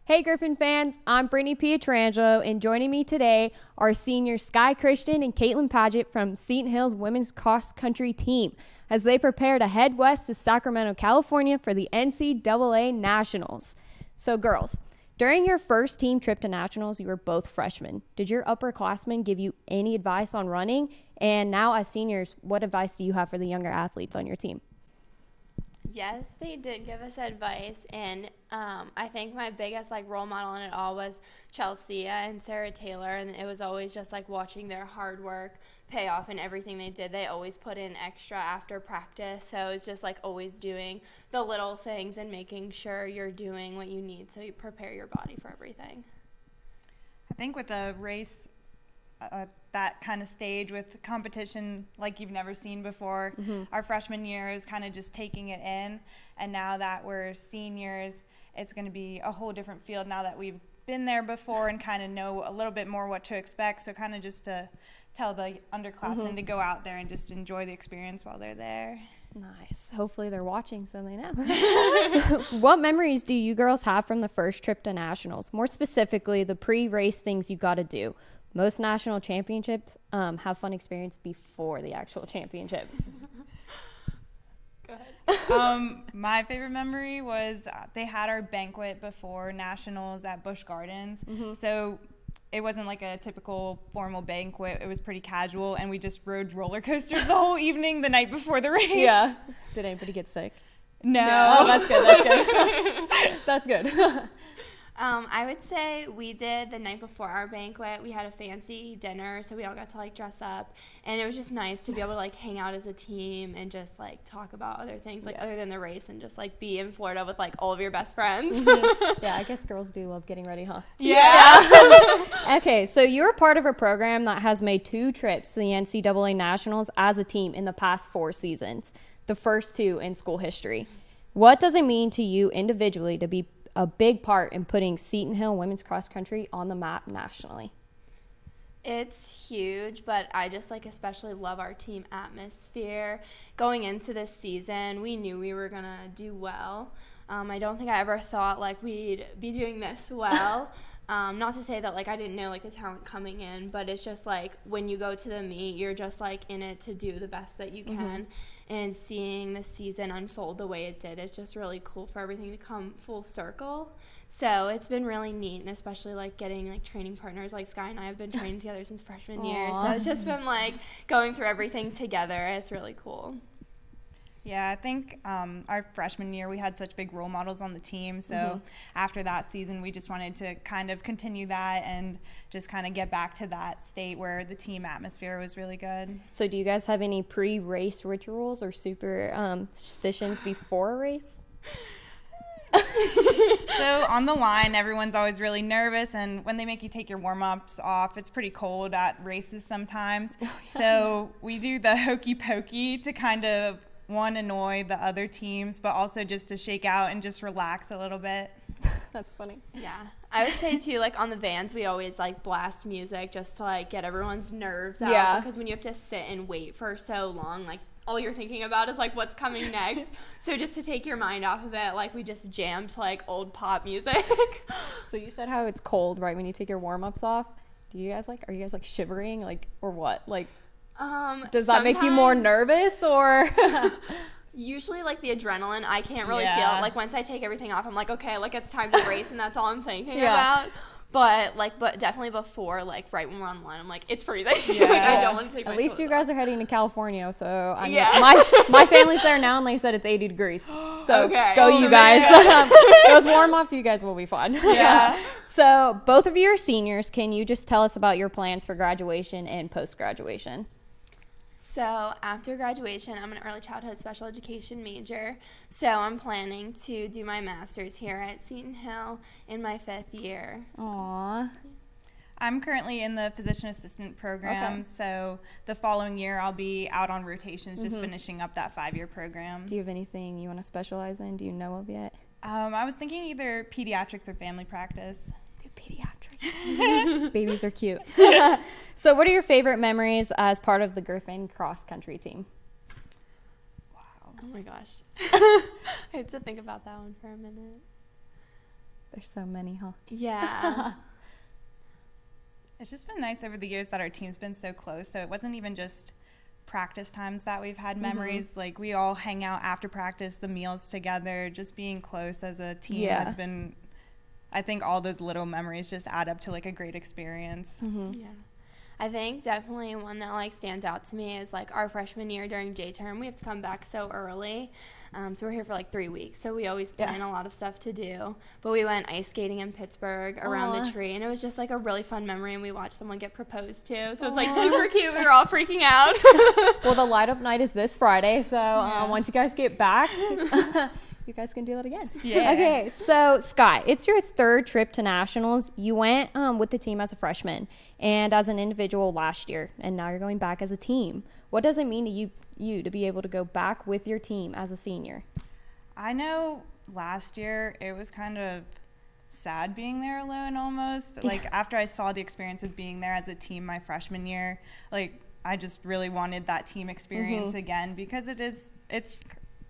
Hey Griffin fans, I'm Brittaney Pietrangelo, and joining me today are seniors Skye Christian and Caitlyn Padgett from Seton women's cross-country team as they prepare to head west to Sacramento, California for the NCAA Nationals. So girls, during your first team trip to Nationals, you were both freshmen. Did your upperclassmen give you any advice on running? And now as seniors, what advice do you have for the younger athletes on your team? Yes, they did give us advice, and I think my biggest role model in it all was Chelsea and Sarah Taylor, and it was always just watching their hard work pay off in everything they did. They always put in extra after practice, so it was just always doing the little things and making sure you're doing what you need so you prepare your body for everything. I think with a race that kind of stage with competition like you've never seen before, our freshman year is kind of just taking it in, and now that we're seniors, it's going to be a whole different field now that we've been there before and kind of know a little bit more what to expect. So kind of just to tell the underclassmen to go out there and just enjoy the experience while they're there. Nice. Hopefully they're watching so they know. What memories do you girls have from the first trip to Nationals? More specifically, the pre-race things you got to do. Most national championships have fun experience before the actual championship. Go ahead. My favorite memory was they had our banquet before Nationals at Busch Gardens. So it wasn't like a typical formal banquet. It was pretty casual, and we just rode roller coasters the whole evening the night before the race. Yeah. Did anybody get sick? No. Oh, that's good. That's good. That's good. I would say we did the night before our banquet. We had a fancy dinner, so we all got to dress up, and it was just nice to be able to hang out as a team and just talk about other things other than the race, and just be in Florida with all of your best friends. Yeah, I guess girls do love getting ready, huh? Yeah. Okay, so you're a part of a program that has made 2 trips to the NCAA Nationals as a team in the past 4 seasons, the first 2 in school history. What does it mean to you individually to be a big part in putting Seton Hill women's cross country on the map nationally? It's huge, but I just especially love our team atmosphere. Going into this season, we knew we were going to do well. I don't think I ever thought we'd be doing this well. Not to say that I didn't know the talent coming in, but it's just when you go to the meet, you're just in it to do the best that you can. And seeing the season unfold the way it did, it's just really cool for everything to come full circle. So it's been really neat, and especially getting training partners like Skye and I have been training together since freshman year. So it's just been going through everything together. It's really cool. Yeah, I think our freshman year we had such big role models on the team, so after that season we just wanted to kind of continue that and just kind of get back to that state where the team atmosphere was really good. So do you guys have any pre-race rituals or superstitions before a race? So on the line, everyone's always really nervous, and when they make you take your warm-ups off, it's pretty cold at races sometimes. So we do the hokey pokey to kind of annoy the other teams, but also just to shake out and just relax a little bit. That's funny. Yeah. I would say too, on the vans, we always blast music just to get everyone's nerves out. Yeah. Because when you have to sit and wait for so long, all you're thinking about is what's coming next. So just to take your mind off of it, we just jammed to old pop music. So you said how it's cold right when you take your warm-ups off. Do you guys are you guys shivering or what? Does that make you more nervous or? Usually the adrenaline I can't really feel. Once I take everything off, I'm okay, it's time to race, and that's all I'm thinking about. But but definitely before, right when we're on the line, I'm it's freezing. I don't want to take my At least you guys are heading to California, so I mean, my family's there now, and they said it's 80 degrees. So go you guys. Those warm-offs, you guys will be fun. Yeah. So both of you are seniors. Can you just tell us about your plans for graduation and post-graduation? So after graduation, I'm an early childhood special education major. So I'm planning to do my master's here at Seton Hill in my 5th year. Aww. I'm currently in the physician assistant program, so the following year I'll be out on rotations, just finishing up that 5-year program. Do you have anything you want to specialize in? Do you know of yet? I was thinking either pediatrics or family practice. Pediatrics. Babies are cute. So what are your favorite memories as part of the Griffin cross country team? Wow. Oh my gosh. I had to think about that one for a minute. There's so many, huh? Yeah. It's just been nice over the years that our team's been so close. So it wasn't even just practice times that we've had memories. Like, we all hang out after practice, the meals together, just being close as a team has been, I think all those little memories just add up to like a great experience. Yeah. I think definitely one that like stands out to me is like our freshman year during J term. We have to come back so early. So we're here for like 3 weeks. So we always plan a lot of stuff to do. But we went ice skating in Pittsburgh around the tree, and it was just like a really fun memory, and we watched someone get proposed to. So it was like super cute. We were all freaking out. Well, the light up night is this Friday. So once you guys get back, you guys can do that again. Yeah. Okay, so Skye, it's your third trip to nationals. You went with the team as a freshman and as an individual last year, and now you're going back as a team. What does it mean to you to be able to go back with your team as a senior? I know last year it was kind of sad being there alone almost. Like, after I saw the experience of being there as a team my freshman year, like, I just really wanted that team experience again, because it's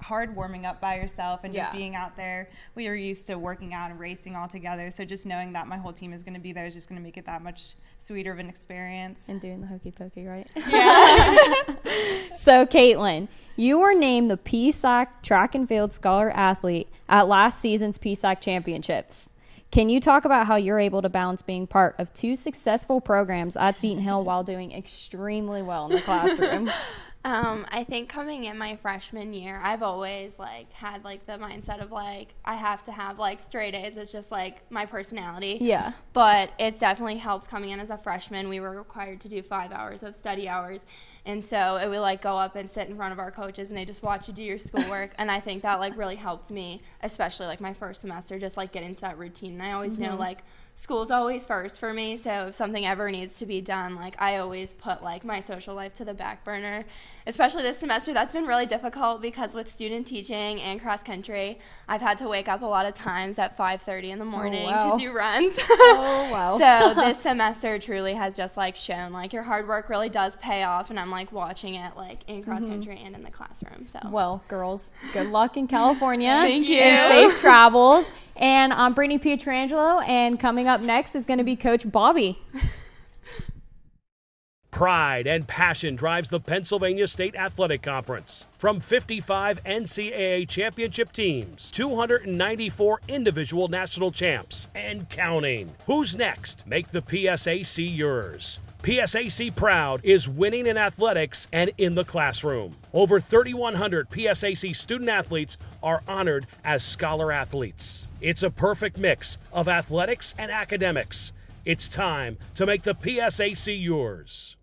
hard warming up by yourself and just being out there. We were used to working out and racing all together, so just knowing that my whole team is going to be there is just going to make it that much sweeter of an experience. And doing the hokey pokey, right? Yeah. So, Caitlyn, you were named the PSAC Track and Field Scholar Athlete at last season's PSAC Championships. Can you talk about how you're able to balance being part of 2 successful programs at Seton Hill while doing extremely well in the classroom? I think coming in my freshman year, I've always like had like the mindset of like I have to have like straight A's. It's just like my personality. Yeah. But it definitely helps coming in as a freshman. We were required to do 5 hours of study hours. And so it would like go up and sit in front of our coaches, and they just watch you do your schoolwork. And I think that like really helped me, especially like my first semester, just like get into that routine. And I always know like school's always first for me. So if something ever needs to be done, like I always put like my social life to the back burner. Especially this semester, that's been really difficult because with student teaching and cross country, I've had to wake up a lot of times at 5:30 in the morning to do runs. Oh, wow. So this semester truly has just like shown like your hard work really does pay off, and I'm like watching it like in cross country and in the classroom. So well, girls, good luck in California. Thank you. And safe travels. And I'm Brittaney Pietrangelo, and coming up next is going to be Coach Bobby. Pride and passion drives the Pennsylvania State Athletic Conference. From 55 NCAA championship teams, 294 individual national champs, and counting. Who's next? Make the PSAC yours. PSAC Proud is winning in athletics and in the classroom. Over 3,100 PSAC student athletes are honored as scholar athletes. It's a perfect mix of athletics and academics. It's time to make the PSAC yours.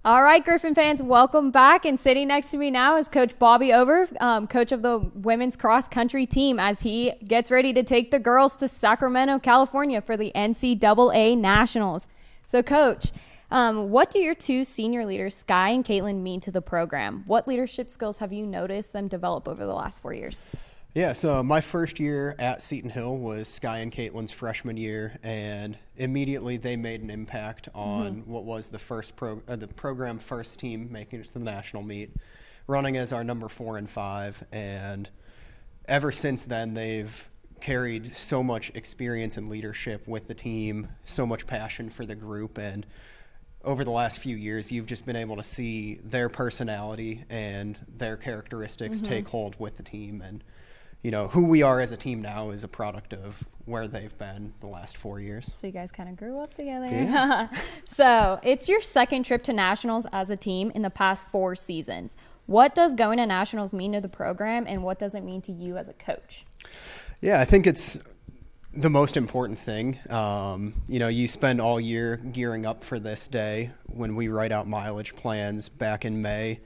All right, Griffin fans, welcome back. And sitting next to me now is Coach Bobby Over, coach of the women's cross country team, as he gets ready to take the girls to Sacramento, California for the NCAA Nationals. So, Coach, what do your 2 senior leaders, Skye and Caitlyn, mean to the program? What leadership skills have you noticed them develop over the last 4 years? Yeah, so my first year at Seton Hill was Skye and Caitlyn's freshman year, and immediately they made an impact on what was the program first team making it to the national meet, running as our number 4 and 5, and ever since then they've carried so much experience and leadership with the team, so much passion for the group, and over the last few years you've just been able to see their personality and their characteristics take hold with the team. And you know, who we are as a team now is a product of where they've been the last 4 years. So you guys kind of grew up together. Yeah. So it's your second trip to nationals as a team in the past 4 seasons. What does going to nationals mean to the program, and what does it mean to you as a coach? Yeah, I think it's the most important thing. You know, you spend all year gearing up for this day. When we write out mileage plans back in May,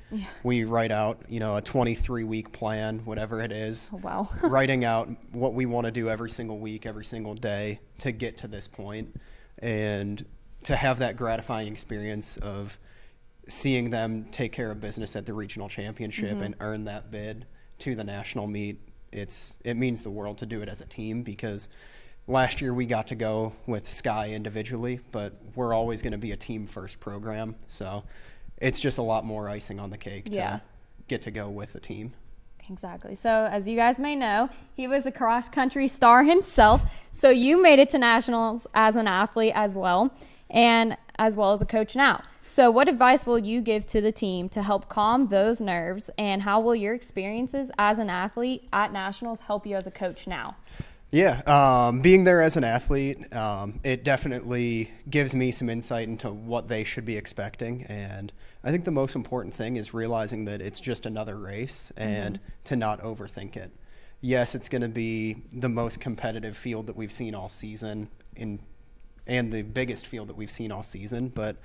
we write out, you know, a 23-week plan, whatever it is. Oh, wow. Writing out what we want to do every single week, every single day to get to this point, and to have that gratifying experience of seeing them take care of business at the regional championship and earn that bid to the national meet. It means the world to do it as a team, because last year we got to go with Skye individually, but we're always going to be a team-first program. So it's just a lot more icing on the cake to get to go with the team. Exactly. So as you guys may know, he was a cross-country star himself. So you made it to nationals as an athlete as well, and as well as a coach now. So what advice will you give to the team to help calm those nerves, and how will your experiences as an athlete at nationals help you as a coach now? Yeah, being there as an athlete, it definitely gives me some insight into what they should be expecting. And I think the most important thing is realizing that it's just another race and to not overthink it. Yes, it's going to be the most competitive field that we've seen all season and the biggest field that we've seen all season. But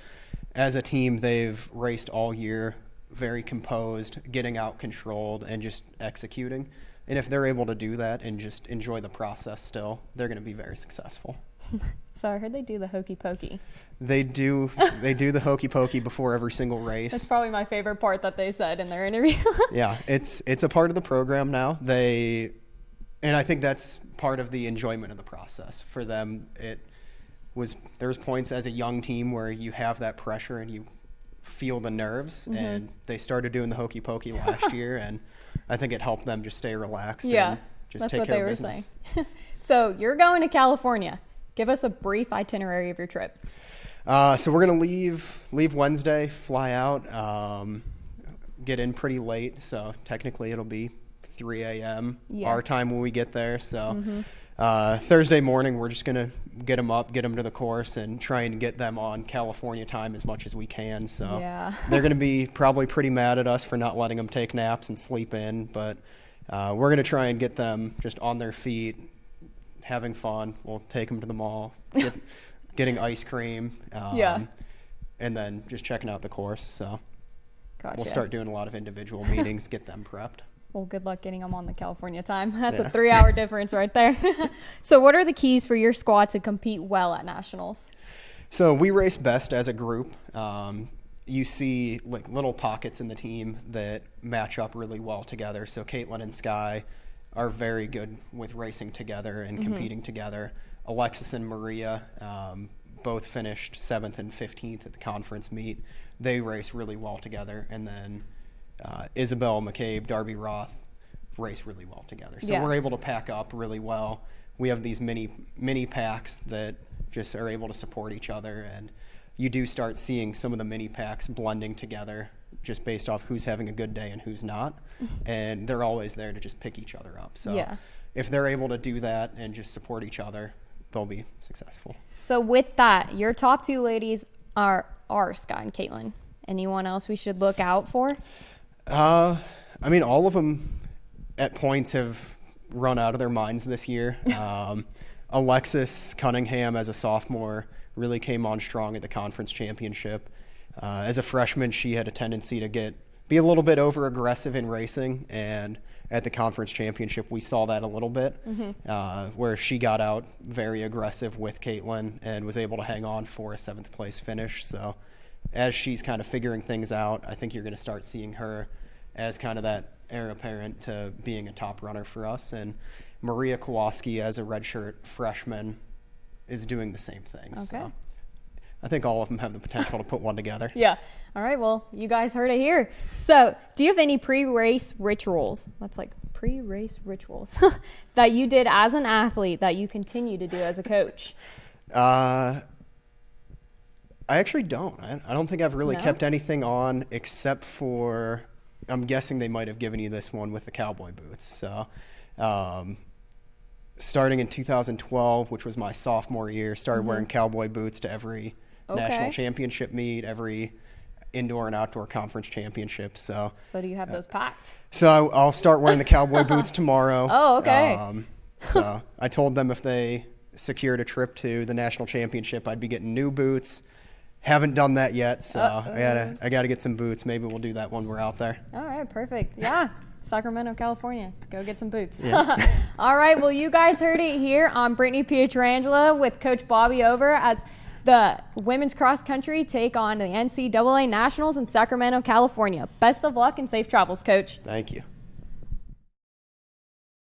as a team, they've raced all year, very composed, getting out controlled, and just executing. And if they're able to do that and just enjoy the process still, they're going to be very successful. So I heard they do the hokey pokey. They do the hokey pokey before every single race. That's probably my favorite part that they said in their interview. Yeah, it's a part of the program now. And I think that's part of the enjoyment of the process. For them, there's points as a young team where you have that pressure and you feel the nerves, and they started doing the hokey pokey last year, and I think it helped them just stay relaxed and just take care of business. Saying. So you're going to California. Give us a brief itinerary of your trip. So we're going to leave Wednesday, fly out, get in pretty late. So technically it'll be 3 a.m. Our time when we get there. So Thursday morning, we're just going to get them to the course and try and get them on California time as much as we can. So they're going to be probably pretty mad at us for not letting them take naps and sleep in. But we're going to try and get them just on their feet, having fun. We'll take them to the mall, getting ice cream, and then just checking out the course. So we'll start doing a lot of individual meetings, get them prepped. Well, good luck getting them on the California time. That's a 3-hour difference right there. So what are the keys for your squad to compete well at nationals? So we race best as a group. You see like little pockets in the team that match up really well together. So Caitlyn and Skye are very good with racing together and competing together. Alexis and Maria both finished 7th and 15th at the conference meet. They race really well together. And then Isabel McCabe, Darby Roth race really well together. So we're able to pack up really well. We have these mini packs that just are able to support each other, and you do start seeing some of the mini packs blending together just based off who's having a good day and who's not. And they're always there to just pick each other up. So if they're able to do that and just support each other, they'll be successful. So with that, your top 2 ladies are Skye and Caitlyn. Anyone else we should look out for? I mean, all of them at points have run out of their minds this year. Alexis Cunningham, as a sophomore, really came on strong at the conference championship. As a freshman, she had a tendency to be a little bit over-aggressive in racing, and at the conference championship, we saw that a little bit, where she got out very aggressive with Caitlyn and was able to hang on for a 7th place finish. So as she's kind of figuring things out, I think you're going to start seeing her as kind of that heir apparent to being a top runner for us. And Maria Kowalski, as a redshirt freshman, is doing the same thing. Okay. So I think all of them have the potential to put one together. Yeah. All right. Well, you guys heard it here. So do you have any pre-race rituals? That's like pre-race rituals that you did as an athlete that you continue to do as a coach? I actually don't. I don't think I've really kept anything on except for, I'm guessing they might have given you this one with the cowboy boots. So starting in 2012, which was my sophomore year, started wearing cowboy boots to every national championship meet, every indoor and outdoor conference championship. So do you have those packed? So I'll start wearing the cowboy boots tomorrow. Oh, okay. So I told them if they secured a trip to the national championship, I'd be getting new boots. Haven't done that yet, so I gotta get some boots. Maybe we'll do that when we're out there. All right, perfect. Yeah, Sacramento, California. Go get some boots. Yeah. All right, well, you guys heard it here on Brittaney Pietrangelo with Coach Bobby over as the women's cross country take on the NCAA Nationals in Sacramento, California. Best of luck and safe travels, Coach. Thank you.